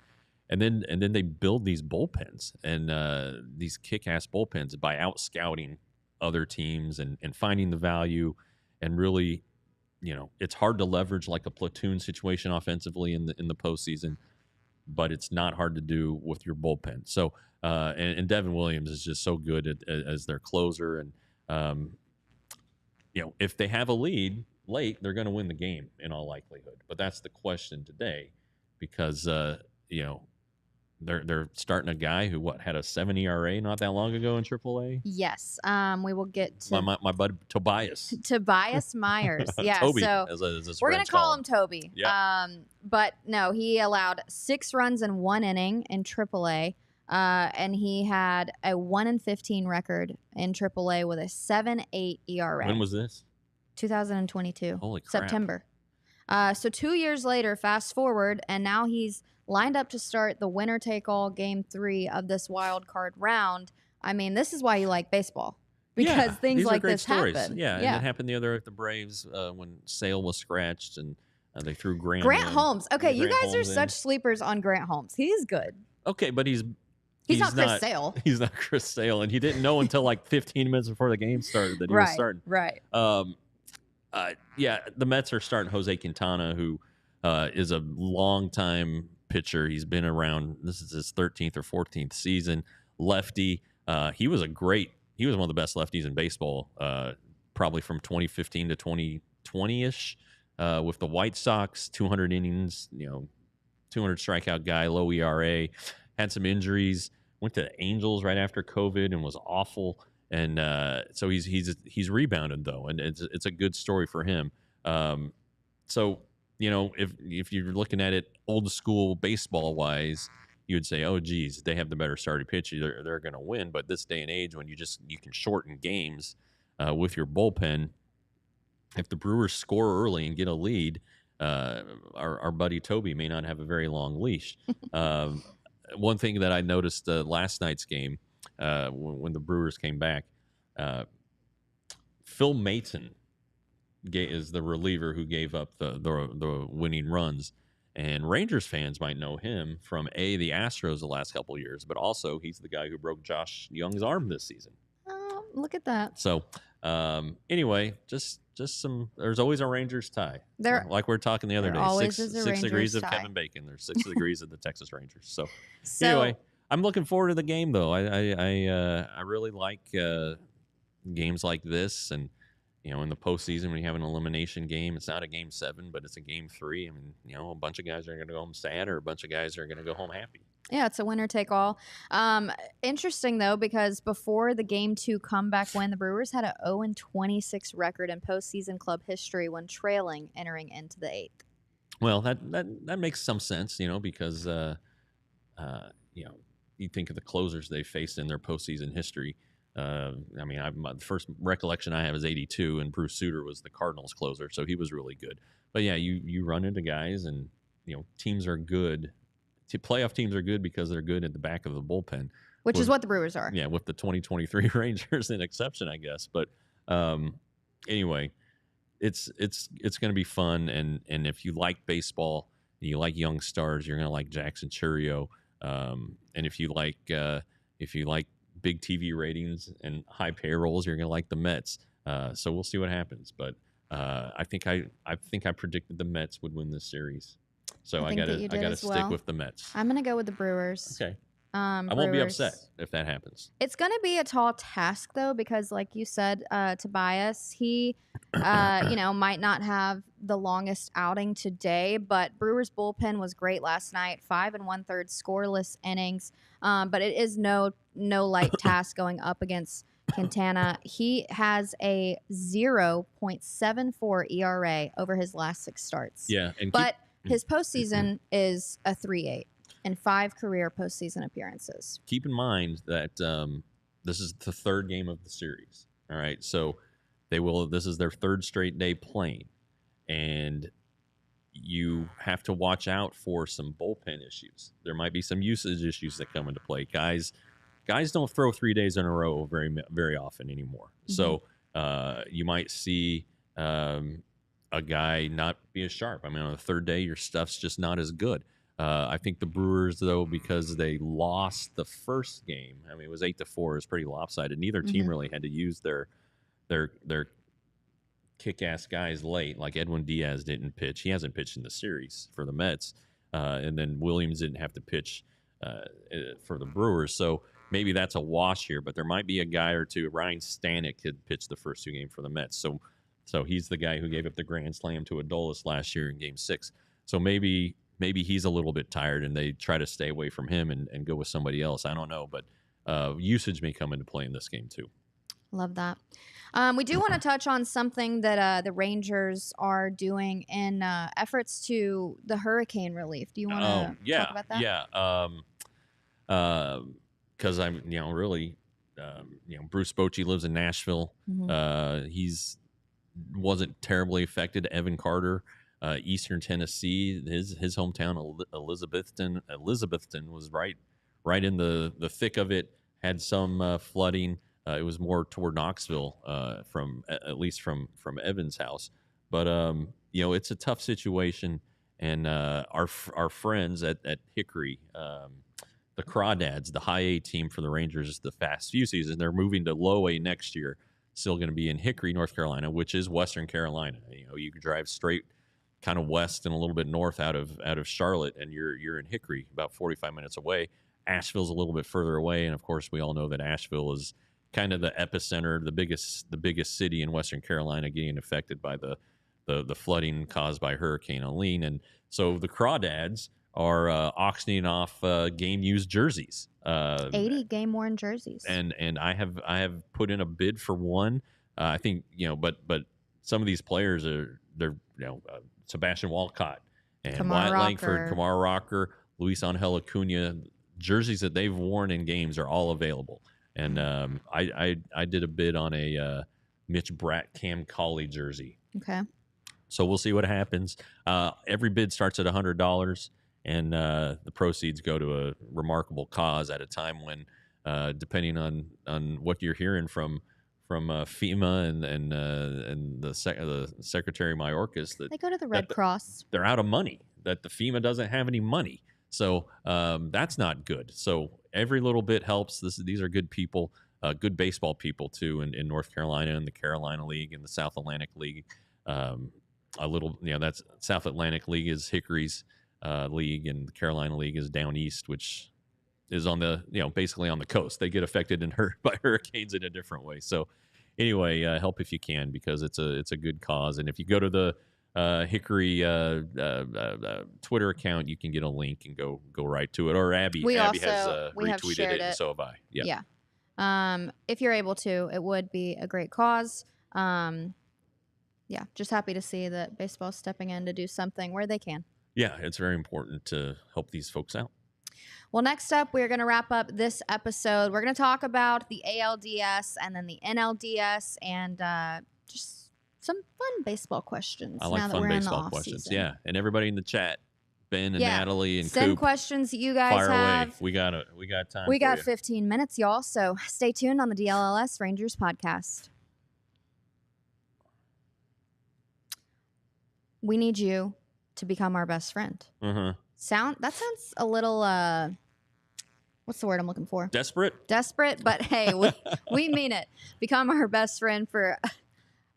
And then they build these bullpens and these kick-ass bullpens by out-scouting other teams and finding the value. And really, it's hard to leverage like a platoon situation offensively in the postseason, but it's not hard to do with your bullpen. So and Devin Williams is just so good as their closer. And if they have a lead late, they're going to win the game in all likelihood. But that's the question today, because They're starting a guy who had a 7 ERA not that long ago in AAA. Yes, we will get to my bud Tobias. Tobias Myers. Yeah, Toby, so as we're gonna call him Toby. Yeah. But no, he allowed 6 runs in 1 inning in AAA, and he had a 1-15 record in AAA with a 7.8 ERA. When was this? 2022. Holy crap. September. So 2 years later, fast forward, and now he's lined up to start the winner-take-all Game 3 of this wild card round. I mean, this is why you like baseball, because things like this happen. Yeah, and it happened the other at the Braves when Sale was scratched and they threw Grant Holmes. Okay, you guys are Holmes such sleepers on Grant Holmes. He's good. Okay, but he's not Chris Sale. He's not Chris Sale, and he didn't know until like 15 minutes before the game started that he was starting. Right. The Mets are starting Jose Quintana, who is a long-time pitcher. He's been around. This is his 13th or 14th season. Lefty. He was one of the best lefties in baseball, probably from 2015 to 2020-ish with the White Sox. 200 innings, 200 strikeout guy, low ERA. Had some injuries. Went to the Angels right after COVID and was awful. And so he's rebounded though, and it's a good story for him. So if you're looking at it old school baseball wise, you would say, oh geez, they have the better starting pitcher, they're going to win. But this day and age, when you can shorten games with your bullpen, if the Brewers score early and get a lead, our buddy Toby may not have a very long leash. One thing that I noticed last night's game. When the Brewers came back, Phil Maton is the reliever who gave up the winning runs, and Rangers fans might know him from the Astros the last couple of years, but also he's the guy who broke Josh Young's arm this season. Oh, look at that! So anyway, just some. There's always a Rangers tie. Like we were talking the other day. 6 degrees of Kevin Bacon. There's 6 degrees of the Texas Rangers. So anyway. I'm looking forward to the game, though. I really like games like this, and in the postseason when you have an elimination game, it's not a Game 7, but it's a Game 3. I mean, a bunch of guys are going to go home sad, or a bunch of guys are going to go home happy. Yeah, it's a winner take all. Interesting though, because before the Game 2 comeback win, the Brewers had a 0-26 record in postseason club history when trailing entering into the 8th. Well, that makes some sense, because you think of the closers they faced in their postseason history. The first recollection I have is 82, and Bruce Sutter was the Cardinals closer, so he was really good. But yeah, you run into guys, and teams are good. Playoff teams are good because they're good at the back of the bullpen, which is what the Brewers are. Yeah, with the 2023 Rangers an exception, I guess. But anyway, it's going to be fun, and if you like baseball, and you like young stars, you're going to like Jackson Churio. And if you like big TV ratings and high payrolls, you're gonna like the Mets. So we'll see what happens. But I think I predicted the Mets would win this series. So I gotta stick with the Mets. I'm gonna go with the Brewers. Okay. I won't be upset Brewers. if that happens. It's going to be a tall task, though, because like you said, Tobias, he, might not have the longest outing today, but Brewers bullpen was great last night. 5 1/3 scoreless innings. But it is no light task going up against Quintana. He has a 0.74 ERA over his last 6 starts. Yeah, but his postseason is a 3.8 in 5 career postseason appearances. Keep in mind that this is the 3rd game of the series. All right, so this is their 3rd straight day playing, and you have to watch out for some bullpen issues. There might be some usage issues that come into play. Guys don't throw 3 days in a row very often anymore. Mm-hmm. So you might see a guy not be as sharp. I mean, on the 3rd day, your stuff's just not as good. I think the Brewers, though, because they lost the first game, I mean, it was 8-4. It was pretty lopsided. Neither team really had to use their kick-ass guys late. Like Edwin Diaz didn't pitch. He hasn't pitched in the series for the Mets. And then Williams didn't have to pitch for the Brewers. So maybe that's a wash here. But there might be a guy or two. Ryan Stanek could pitch the first 2 games for the Mets. So he's the guy who gave up the grand slam to Adolis last year in Game 6. So maybe he's a little bit tired and they try to stay away from him and go with somebody else. I don't know, but usage may come into play in this game too. Love that. We do want to touch on something that the Rangers are doing in efforts to the hurricane relief. Do you want to talk about that? Yeah. Because I'm, really, Bruce Bochy lives in Nashville. Mm-hmm. He's wasn't terribly affected. Evan Carter, Eastern Tennessee, his hometown, Elizabethton was right in the thick of it. Had some flooding. It was more toward Knoxville, at least from Evan's house. But it's a tough situation, and our friends at Hickory, the Crawdads, the high A team for the Rangers, the past few seasons, they're moving to low A next year. Still going to be in Hickory, North Carolina, which is Western Carolina. You can drive straight, kind of west and a little bit north out of Charlotte, and you're in Hickory, about 45 minutes away. Asheville's a little bit further away, and of course, we all know that Asheville is kind of the epicenter, the biggest city in Western Carolina, getting affected by the flooding caused by Hurricane Helene. And so the Crawdads are auctioning off game used jerseys, 80 game worn jerseys, and I have put in a bid for one. I think but some of these players they're Sebastian Walcott and Wyatt Langford, Kamara Rocker, Luis Angel Acuna, jerseys that they've worn in games are all available. And I did a bid on a Mitch Bratt Cam Cauley jersey. Okay. So we'll see what happens. Every bid starts at $100, and the proceeds go to a remarkable cause at a time when, depending on what you're hearing from FEMA and the Secretary Mayorkas, that they go to the Red Cross. They're out of money. That the FEMA doesn't have any money. So that's not good. So every little bit helps. These are good people, good baseball people too, in North Carolina and the Carolina League and the South Atlantic League. That's South Atlantic League is Hickory's league, and the Carolina League is down east, which is on the basically on the coast. They get affected and hurt by hurricanes in a different way. So anyway, help if you can, because it's a good cause. And if you go to the Hickory Twitter account, you can get a link and go right to it. Or Abby has retweeted it, and so have I. Yeah. If you're able to, it would be a great cause. Just happy to see that baseball's stepping in to do something where they can. Yeah, it's very important to help these folks out. Well, next up, we're going to wrap up this episode. We're going to talk about the ALDS and then the NLDS and just some fun baseball questions. I like fun baseball questions. Yeah, and everybody in the chat, Ben and Natalie and send Coop, questions that you guys have. Away. We got time. We got 15 minutes, y'all. So stay tuned on the DLLS Rangers podcast. We need you to become our best friend. Mm-hmm. That sounds a little what's the word I'm looking for? Desperate, but hey, we mean it. Become our best friend for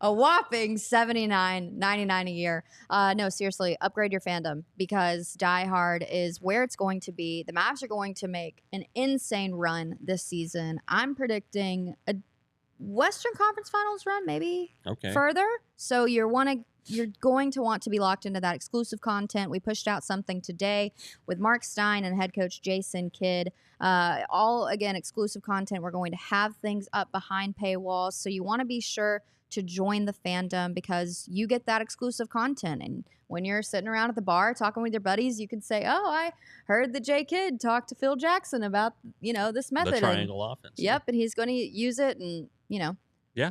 a whopping $79.99 a year. No, seriously, upgrade your fandom because Die Hard is where it's going to be. The Mavs are going to make an insane run this season. I'm predicting a Western Conference Finals run, maybe further. So you're going to want to be locked into that exclusive content. We pushed out something today with Mark Stein and head coach Jason Kidd. All, again, exclusive content. We're going to have things up behind paywalls. So you want to be sure to join the fandom because you get that exclusive content. And when you're sitting around at the bar talking with your buddies, you can say, oh, I heard that J Kidd talked to Phil Jackson about, this method. The triangle offense. Yep. And he's going to use it and, yeah,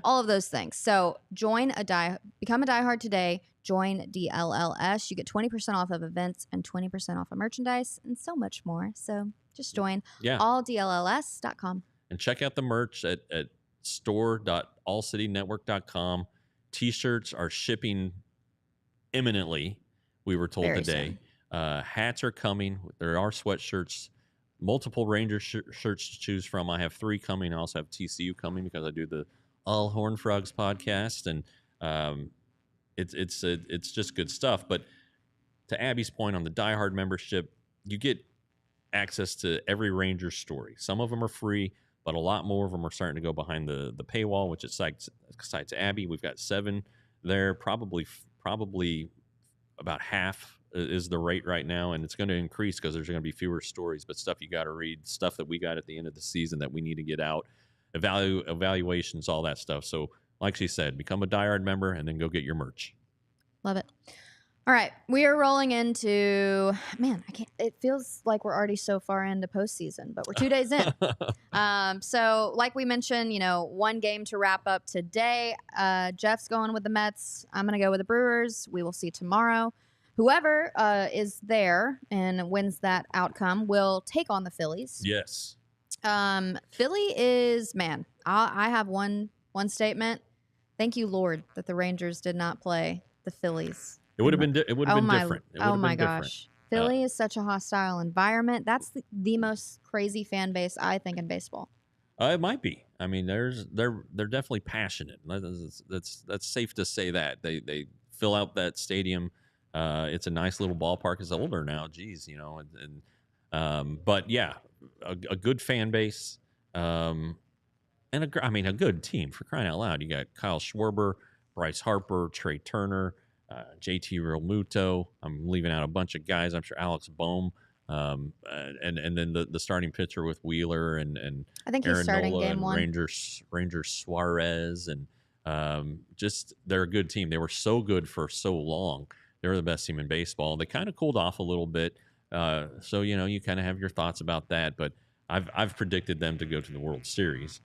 all of those things. So become a diehard today. Join DLLS. You get 20% off of events and 20% off of merchandise and so much more. So just join alldlls.com. And check out the merch at store.allcitynetwork.com. T-shirts are shipping imminently, we were told today. Hats are coming. There are sweatshirts, multiple Ranger shirts to choose from. I have 3 coming. I also have TCU coming because I do the All Horned Frogs podcast, and it's just good stuff. But to Abby's point on the Die Hard membership, you get access to every Ranger story. Some of them are free, but a lot more of them are starting to go behind the paywall, which excites Abby. We've got 7 there, probably about half is the rate right now, and it's going to increase because there's going to be fewer stories, but stuff you got to read, stuff that we got at the end of the season that we need to get out, evaluations, all that stuff. So like she said, become a Die Hard member and then go get your merch. Love it. All right, we are rolling into, it feels like we're already so far into postseason, but we're 2 days in. So like we mentioned, 1 game to wrap up today. Jeff's going with the Mets. I'm going to go with the Brewers. We will see tomorrow. Whoever is there and wins that outcome will take on the Phillies. Yes. Philly is, I have one statement. Thank you, Lord, that the Rangers did not play the Phillies. It would have been different. Oh my gosh. Philly is such a hostile environment. That's the most crazy fan base, I think, in baseball. It might be. I mean, they're definitely passionate. That's safe to say that. They fill out that stadium. It's a nice little ballpark. It's older now. Geez, but yeah, a good fan base. And a good team, for crying out loud. You got Kyle Schwarber, Bryce Harper, Trey Turner, JT Realmuto. I'm leaving out a bunch of guys. I'm sure Alex Bohm, and then the starting pitcher with Wheeler and I think Aaron he's starting Nola game 1. Ranger Suarez, and just they're a good team. They were so good for so long. They were the best team in baseball. They kind of cooled off a little bit, so you kind of have your thoughts about that. But I've predicted them to go to the World Series.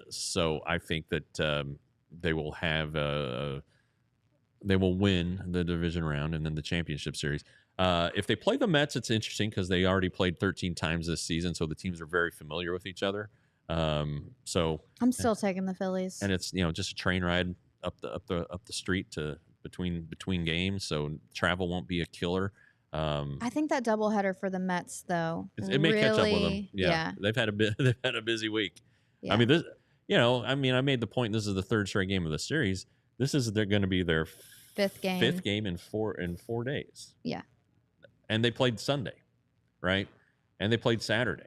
So I think that they will have they will win the division round and then the championship series. If they play the Mets, it's interesting because they already played 13 times this season, so the teams are very familiar with each other. So I'm still taking the Phillies, and it's just a train ride up the street to between games, so travel won't be a killer. I think that doubleheader for the Mets, though, it may catch up with them. Yeah. They've had a busy week. Yeah. I mean, I made the point. This is the 3rd straight game of the series. They're going to be their 5th game in 4 days. Yeah. And they played Sunday, right? And they played Saturday.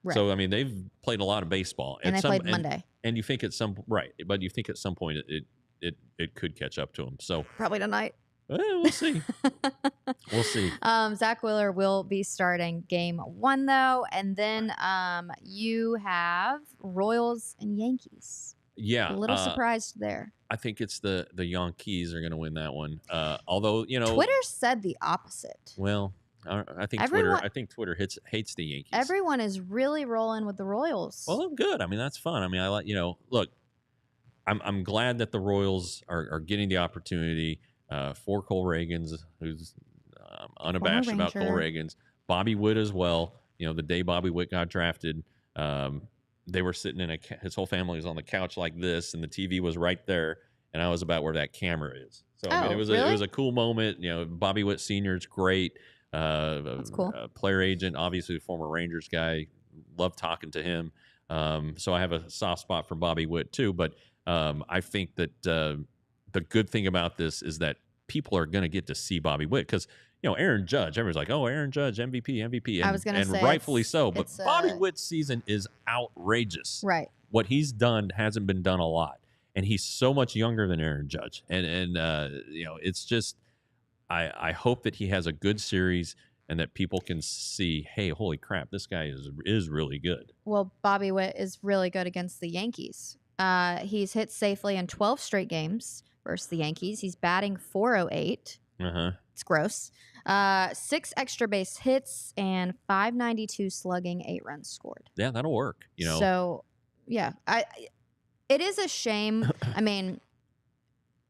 Right. So they've played a lot of baseball. And they played Monday. And you think at some point it could catch up to them. So probably tonight. We'll see. We'll see. Zach Wheeler will be starting game 1, though. And then you have Royals and Yankees. Yeah. A little surprised there. I think it's the Yankees are going to win that one. Although, Twitter said the opposite. Well, I think Twitter hates the Yankees. Everyone is really rolling with the Royals. Well, good. That's fun. I like, look, I'm glad that the Royals are getting the opportunity for Cole Reagans, who's unabashed about Cole Reagans. Bobby Witt as well. The day Bobby Witt got drafted, they were sitting in his whole family was on the couch like this, and the TV was right there, and I was about where that camera is. So it was a cool moment. Bobby Witt Sr. is great. That's cool. Player agent, obviously a former Rangers guy. Love talking to him. So I have a soft spot for Bobby Witt too. But I think that the good thing about this is that people are going to get to see Bobby Witt because, Aaron Judge, everyone's like, oh, Aaron Judge, MVP. And, I was going to say, rightfully so. But it's Bobby Witt's season is outrageous. right. What he's done hasn't been done a lot. And he's so much younger than Aaron Judge. And it's just, I hope that he has a good series and that people can see, hey, holy crap, this guy is really good. Well, Bobby Witt is really good against the Yankees. He's hit safely in 12 straight games versus the Yankees. He's batting .408. It's gross. 6 extra base hits and .592 slugging, 8 runs scored. Yeah, that'll work. So, yeah, it is a shame. I mean,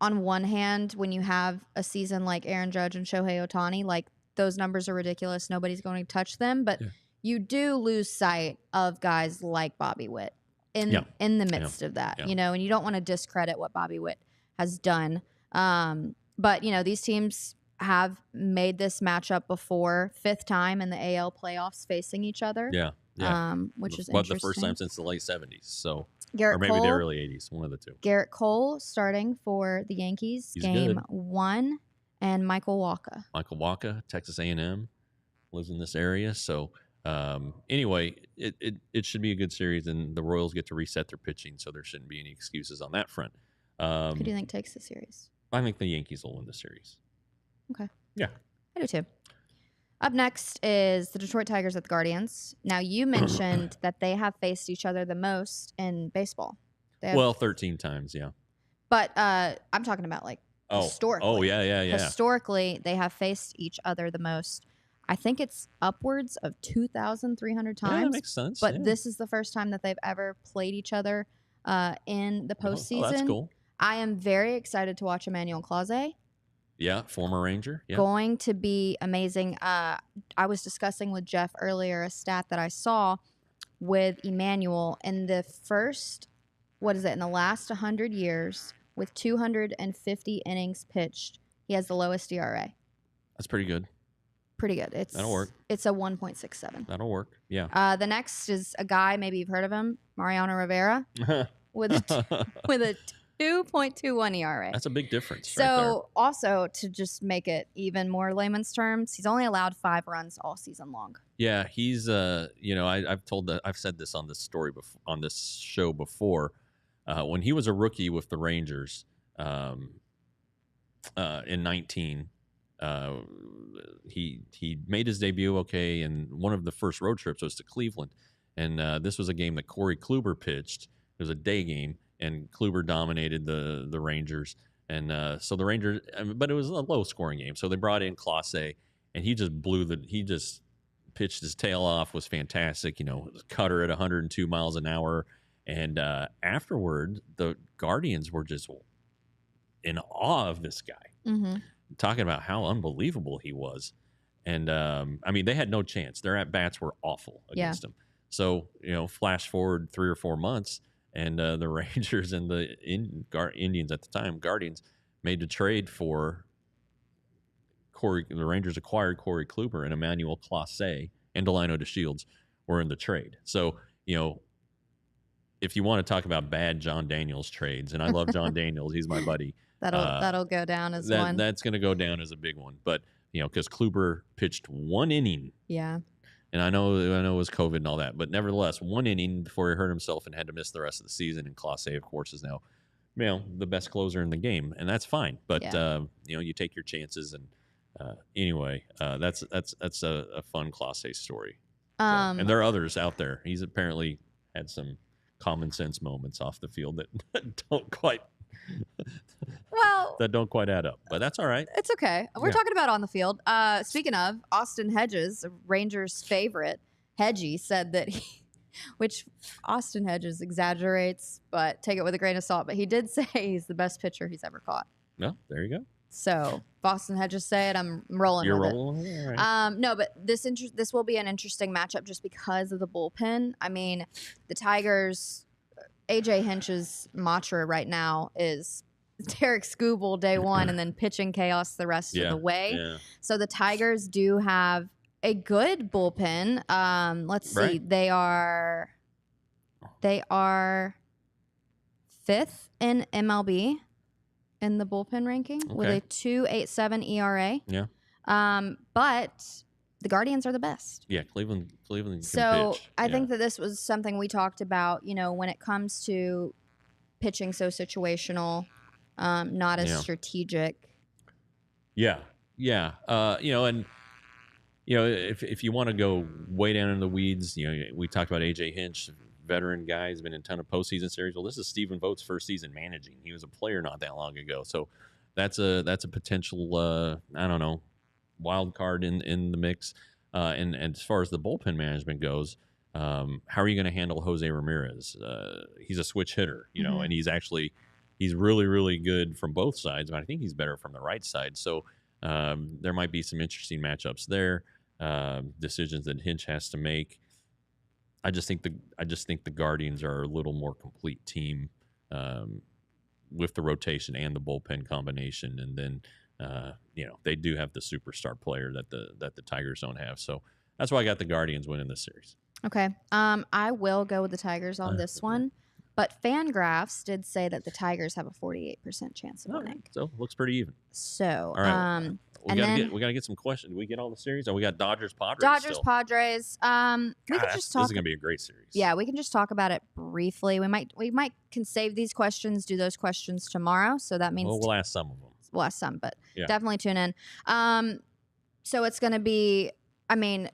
on one hand, when you have a season like Aaron Judge and Shohei Ohtani, like those numbers are ridiculous. Nobody's going to touch them, but you do lose sight of guys like Bobby Witt in the midst of that, and you don't want to discredit what Bobby Witt has done. But these teams have made this matchup before, 5th time in the AL playoffs facing each other. Which is interesting. The first time since the late 70s. So, Garrett or maybe Cole, the early 80s, one of the two. Garrett Cole starting for the Yankees, He's game good. 1, and Michael Wacha. Michael Wacha, Texas A&M, lives in this area. So, anyway, it should be a good series, and the Royals get to reset their pitching, so there shouldn't be any excuses on that front. Who do you think takes the series? I think the Yankees will win the series. Okay. Yeah. I do too. Up next is the Detroit Tigers at the Guardians. Now, you mentioned that they have faced each other the most in baseball. 13 times, yeah. But I'm talking about historically. Oh, yeah. Historically, they have faced each other the most. I think it's upwards of 2,300 times. Yeah, that makes sense. But this is the first time that they've ever played each other in the postseason. Oh, that's cool. I am very excited to watch Emmanuel Clase. Yeah, former Ranger. Yeah. Going to be amazing. I was discussing with Jeff earlier a stat that I saw with Emmanuel in the first, in the last 100 years with 250 innings pitched, he has the lowest ERA. That's pretty good. Pretty good. That'll work. It's a 1.67. That'll work. Yeah. The next is a guy, maybe you've heard of him, Mariano Rivera, with a 2.21 ERA. That's a big difference. So also to just make it even more layman's terms, he's only allowed 5 runs all season long. Yeah, he's I've said this on this story on this show before. When he was a rookie with the Rangers in 19, he made his debut okay, and one of the first road trips was to Cleveland, and this was a game that Corey Kluber pitched. It was a day game, and Kluber dominated the Rangers, and so the Rangers, but it was a low scoring game, so they brought in Clase, and he just pitched his tail off, was fantastic, cutter at 102 miles an hour, and afterward the Guardians were just in awe of this guy, talking about how unbelievable he was, and they had no chance. Their at bats were awful against him. So flash forward 3 or 4 months. And the Rangers and the Indians at the time, Guardians, made a trade for Corey. The Rangers acquired Corey Kluber, and Emmanuel Clase and Delino DeShields were in the trade. So, if you want to talk about bad John Daniels trades, and I love John Daniels, he's my buddy. That'll go down as one. That's going to go down as a big one. But, because Kluber pitched 1 inning. Yeah. And I know it was COVID and all that, but nevertheless, 1 inning before he hurt himself and had to miss the rest of the season. And Clase, of course, is now, the best closer in the game, and that's fine. But you take your chances. And anyway, that's a fun Clase story. And there are others out there. He's apparently had some common sense moments off the field that don't quite. That don't quite add up, but that's all right. It's okay. We're talking about on the field. Speaking of, Austin Hedges, Rangers' favorite, Hedgie, said that which Austin Hedges exaggerates, but take it with a grain of salt. But he did say he's the best pitcher he's ever caught. No, there you go. So if Austin Hedges say it, I'm rolling with it. You're rolling with it? All right. No, but this will be an interesting matchup just because of the bullpen. I mean, the Tigers, AJ Hinch's mantra right now is Derek Skubal day one and then pitching chaos the rest of the way. Yeah. So the Tigers do have a good bullpen. Let's see. Right. They are 5th in MLB in the bullpen ranking with Okay. a 2.87 ERA. Yeah. But the Guardians are the best. Yeah, Cleveland can So pitch. I Yeah. think that this was something we talked about, when it comes to pitching so situational, not as Yeah. strategic. Yeah. Yeah. And if you want to go way down in the weeds, we talked about AJ Hinch, veteran guy, has been in a ton of postseason series. Well, this is Stephen Vogt's first season managing. He was a player not that long ago, so that's a potential I don't know, wild card in the mix. And as far as the bullpen management goes, how are you going to handle Jose Ramirez? He's a switch hitter, and he's really, really good from both sides, but I think he's better from the right side. So there might be some interesting matchups there, decisions that Hinch has to make. I just think the Guardians are a little more complete team with the rotation and the bullpen combination, and then they do have the superstar player that the Tigers don't have. So that's why I got the Guardians winning this series. Okay. I will go with the Tigers on this one, but Fangraphs did say that the Tigers have a 48% chance of winning. So looks pretty even. So, all right. We and gotta get some questions. Did we get all the series? Or we got Dodgers Padres. Padres. We could just talk. This is gonna be a great series. Yeah, we can just talk about it briefly. We can save these questions, do those questions tomorrow. So that means we'll ask some of them. We'll ask some, but yeah. Definitely tune in. So it's gonna be. I mean,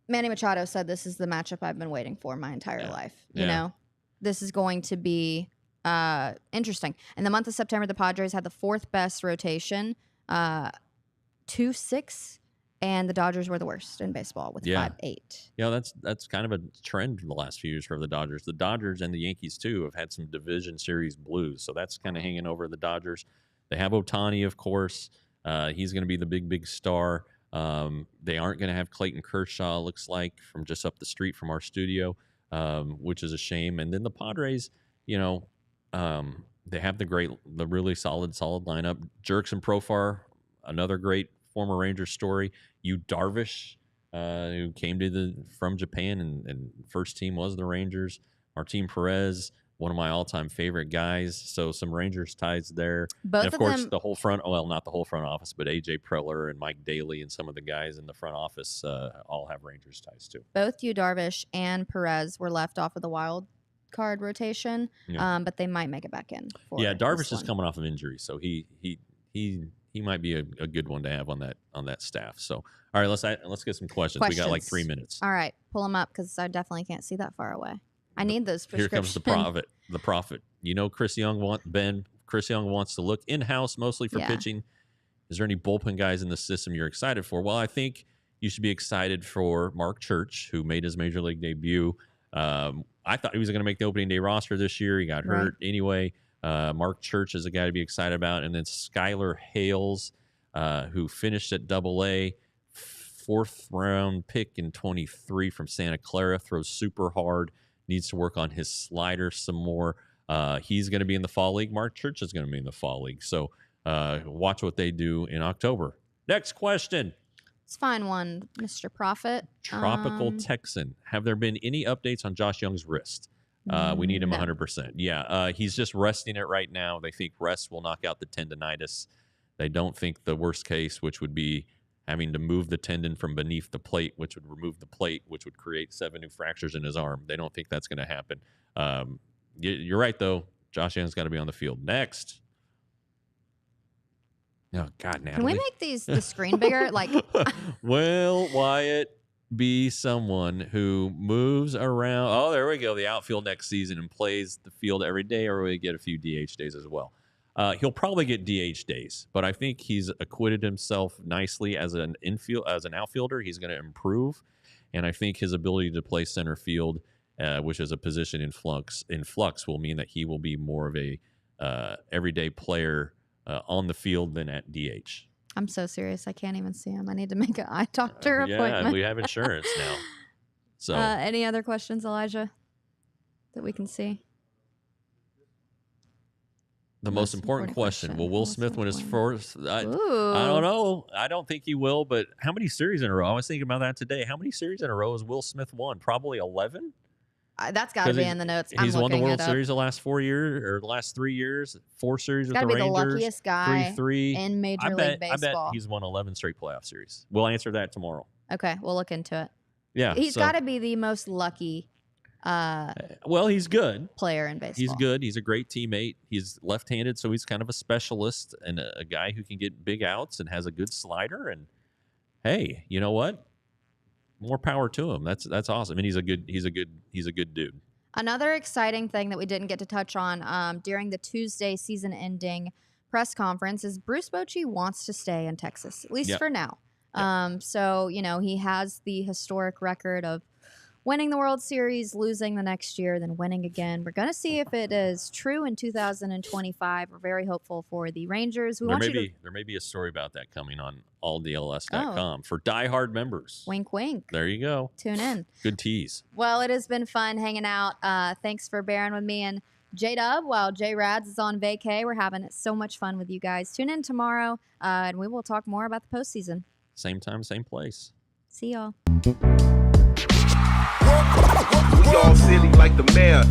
Manny Machado said this is the matchup I've been waiting for my entire life. You know, this is going to be interesting. In the month of September, the Padres had the fourth best rotation. 2-6, and the Dodgers were the worst in baseball with 5-8. Yeah, that's kind of a trend in the last few years for the Dodgers. The Dodgers and the Yankees too have had some division series blues, so that's kind of hanging over the Dodgers. They have Ohtani, of course. He's going to be the big star. They aren't going to have Clayton Kershaw, looks like, from just up the street from our studio, which is a shame. And then the Padres, they have the really solid lineup. Jerks and Profar, another great former Rangers story. Yu Darvish, who came from Japan and first team was the Rangers. Martin Perez, one of my all-time favorite guys. So some Rangers ties there. Both and of course, them, the whole not the whole front office, but AJ Preller and Mike Daly and some of the guys in the front office all have Rangers ties too. Both Yu Darvish and Perez were left off of the wild card rotation, but they might make it back in. Darvish is coming off of injury, so he might be a good one to have on that staff. So, all right, let's get some questions. We got like 3 minutes. All right, pull them up because I definitely can't see that far away. I need those prescriptions. Here comes the prophet. Chris Young wants to look in-house mostly for pitching. Is there any bullpen guys in the system you're excited for? Well, I think you should be excited for Mark Church, who made his major league debut. I thought he was going to make the opening day roster this year. He got hurt anyway. Mark Church is a guy to be excited about. And then Skylar Hales, who finished at AA, fourth round pick in 23 from Santa Clara, throws super hard, needs to work on his slider some more. He's going to be in the fall league. Mark Church is going to be in the fall league. So watch what they do in October. Next question. It's a fine one, Mr. Prophet. Tropical Texan. Have there been any updates on Josh Young's wrist? We need him 100%. Yeah, he's just resting it right now. They think rest will knock out the tendonitis. They don't think the worst case, which would be having to move the tendon from beneath the plate, which would remove the plate, which would create 7 new fractures in his arm. They don't think that's going to happen. You're right, though. Josh Young's got to be on the field. Next. Oh, God, Natalie. Can we make the screen bigger? Will Wyatt be someone who moves around? Oh, there we go. The outfield next season and plays the field every day, or will he get a few DH days as well? He'll probably get DH days, but I think he's acquitted himself nicely as an outfielder. He's going to improve, and I think his ability to play center field, which is a position in flux, will mean that he will be more of a everyday player on the field than at DH. I'm so serious. I can't even see him. I need to make an eye doctor appointment. Yeah, we have insurance now. So, any other questions, Elijah, that we can see? The most important question. Will Will Smith win his first? I don't know. I don't think he will, but how many series in a row? I was thinking about that today. How many series in a row has Will Smith won? Probably 11? That's got to be in the notes. He's won the World Series Series the last 4 years or the last 3 years, 4 series with the Rangers. Got to be Rangers. the luckiest guy 3-3 in Major League Baseball. I bet he's won 11 straight playoff series. We'll answer that tomorrow. Okay, we'll look into it. Yeah, he's got to be the most lucky. Well, he's good. Player in baseball. He's good. He's a great teammate. He's left-handed, so he's kind of a specialist and a guy who can get big outs and has a good slider. And hey, you know what? More power to him. That's awesome. And he's a good dude. Another exciting thing that we didn't get to touch on during the Tuesday season-ending press conference is Bruce Bochy wants to stay in Texas, at least for now. So, he has the historic record of winning the World Series, losing the next year, then winning again. We're going to see if it is true in 2025. We're very hopeful for the Rangers. There may be a story about that coming on ALLDLS.com for diehard members. Wink, wink. There you go. Tune in. Good tease. Well, it has been fun hanging out. Thanks for bearing with me and J-Dub while J-Rads is on vacay. We're having so much fun with you guys. Tune in tomorrow, and we will talk more about the postseason. Same time, same place. See y'all. We all silly like the mayor.